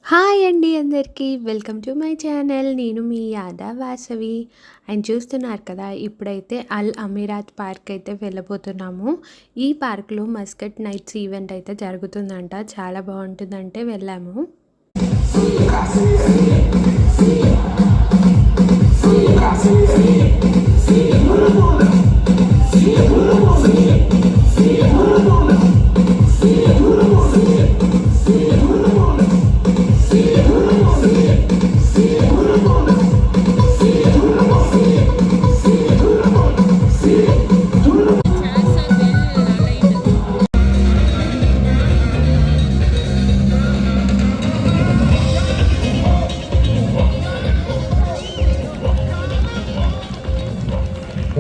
Hi అండి అందరికీ welcome to my channel. నేను మీ యాదా వాసవి. అండ్ చూస్తున్నారు కదా, ఇప్పుడైతే అల్ అమీరాత్ పార్క్ అయితే వెళ్ళబోతున్నాము. ఈ పార్క్లో మస్కట్ నైట్స్ ఈవెంట్ అయితే జరుగుతుందంట. చాలా బాగుంటుందంటే వెళ్ళాము.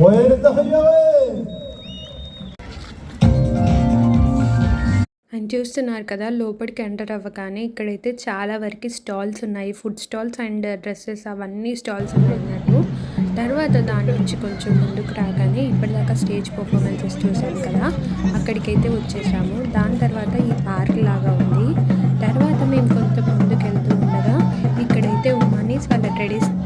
وين التحية وين؟ అండ్ చూస్తున్నారు కదా, లోపలికి ఎంటర్ అవ్వగానే ఇక్కడైతే చాలా వరకు స్టాల్స్ ఉన్నాయి. ఫుడ్ స్టాల్స్ అండ్ డ్రెస్సెస్ అవన్నీ స్టాల్స్ ఉన్నాయి అన్నట్టు. తర్వాత దాని నుంచి కొంచెం ముందుకు రాగానే ఇప్పటిదాకా స్టేజ్ పర్ఫార్మెన్సెస్ చూసాను కదా, అక్కడికైతే వచ్చేసాము. దాని తర్వాత ఈ పార్క్ లాగా ఉంది. తర్వాత మేము కొంత ముందుకు వెళ్తూ ఉండగా ఇక్కడైతే ఉమానీస్ వాళ్ళ ట్రెడిషనల్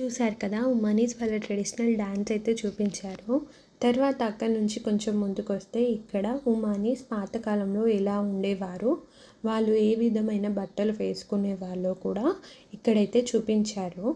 చూశారు కదా, ఉమానీస్ వాళ్ళ ట్రెడిషనల్ డ్యాన్స్ అయితే చూపించారు. తర్వాత అక్కడి నుంచి కొంచెం ముందుకు వస్తే ఇక్కడ ఉమానీస్ పాతకాలంలో ఎలా ఉండేవారు, వాళ్ళు ఏ విధమైన బట్టలు వేసుకునే వాళ్ళో కూడా ఇక్కడైతే చూపించారు.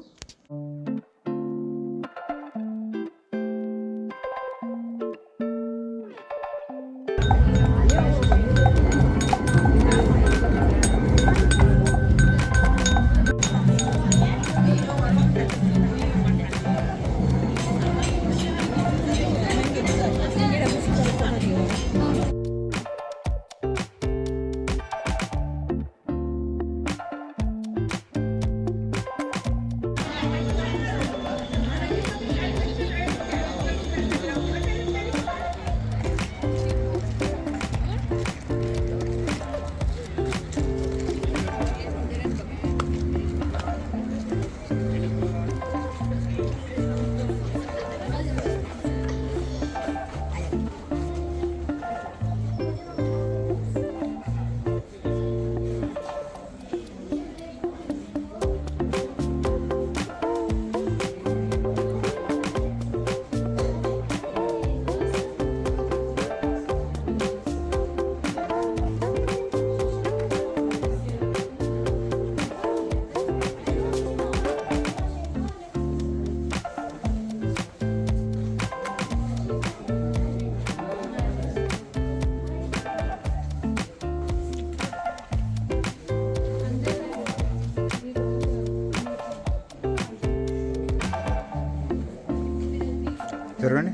జరగండి.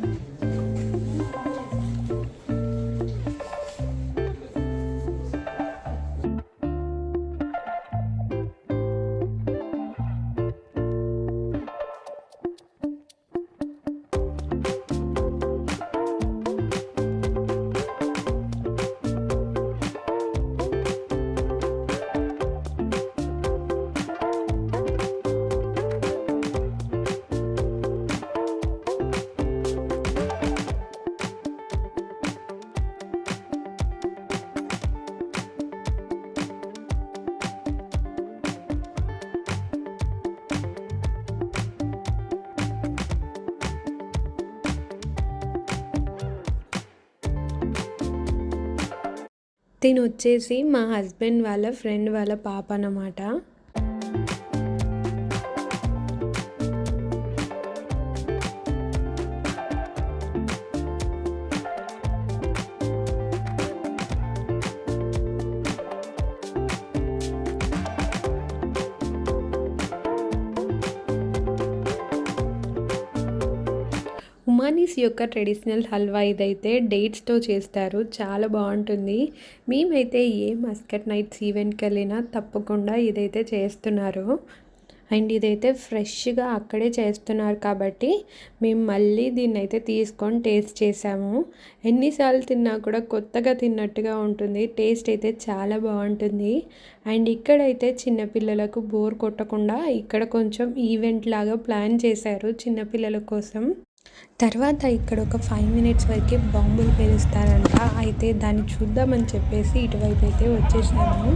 తిను వచ్చేసి మా హస్బెండ్ వాళ్ళ ఫ్రెండ్ వాళ్ళ పాప అన్నమాట. ఉమానీస్ యొక్క ట్రెడిషనల్ హల్వా ఇదైతే డేట్స్తో చేస్తారు. చాలా బాగుంటుంది. మేమైతే ఏ మస్కట్ నైట్స్ ఈవెంట్కి వెళ్ళినా తప్పకుండా ఇదైతే చేస్తున్నారు. అండ్ ఇదైతే ఫ్రెష్గా అక్కడే చేస్తున్నారు కాబట్టి మేము మళ్ళీ దీన్ని అయితే తీసుకొని టేస్ట్ చేసాము. ఎన్నిసార్లు తిన్నా కూడా కొత్తగా తిన్నట్టుగా ఉంటుంది. టేస్ట్ అయితే చాలా బాగుంటుంది. అండ్ ఇక్కడైతే చిన్నపిల్లలకు బోర్ కొట్టకుండా ఇక్కడ కొంచెం ఈవెంట్ లాగా ప్లాన్ చేశారు చిన్నపిల్లల కోసం. తర్వాత ఇక్కడ ఒక 5 మినిట్స్ వరకు బాంబులు పేలుస్తారంట. అయితే దాన్ని చూద్దామని చెప్పేసి ఇటువైపు అయితే వచ్చేసాము.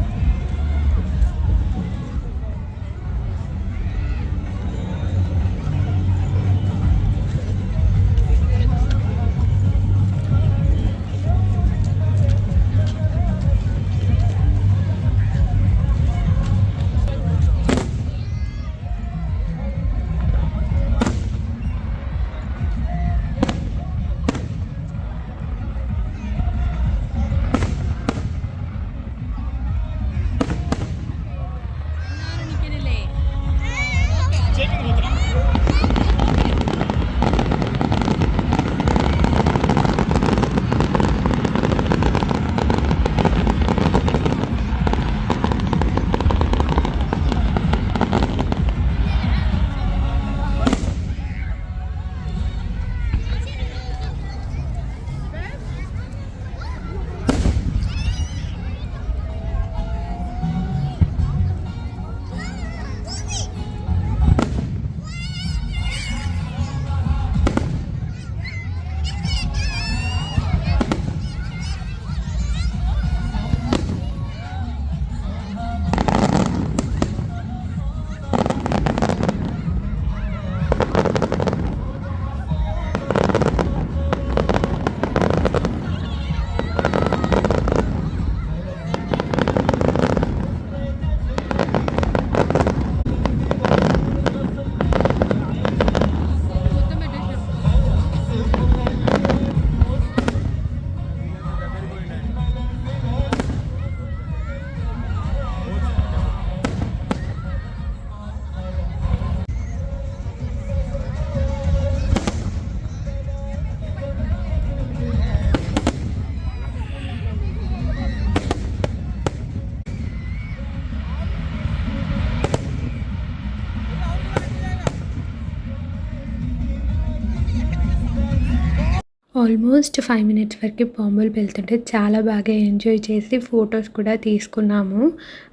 ఆల్మోస్ట్ 5 మినిట్స్ వరకు బాంబులు పేలుతుంటే చాలా బాగా ఎంజాయ్ చేసి ఫొటోస్ కూడా తీసుకున్నాము.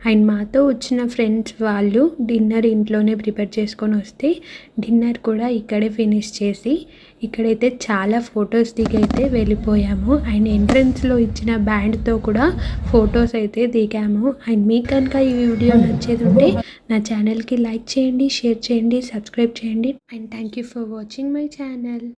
అండ్ మాతో వచ్చిన ఫ్రెండ్స్ వాళ్ళు డిన్నర్ ఇంట్లోనే ప్రిపేర్ చేసుకొని వస్తే డిన్నర్ కూడా ఇక్కడే ఫినిష్ చేసి ఇక్కడైతే చాలా ఫొటోస్ దిగైతే వెళ్ళిపోయాము. అండ్ ఎంట్రన్స్లో ఇచ్చిన బ్యాండ్తో కూడా ఫొటోస్ అయితే దిగాము. అండ్ మీకు కనుక ఈ వీడియో నచ్చేది ఉంటే నా ఛానల్కి లైక్ చేయండి, షేర్ చేయండి, సబ్స్క్రైబ్ చేయండి. And thank you for watching my channel.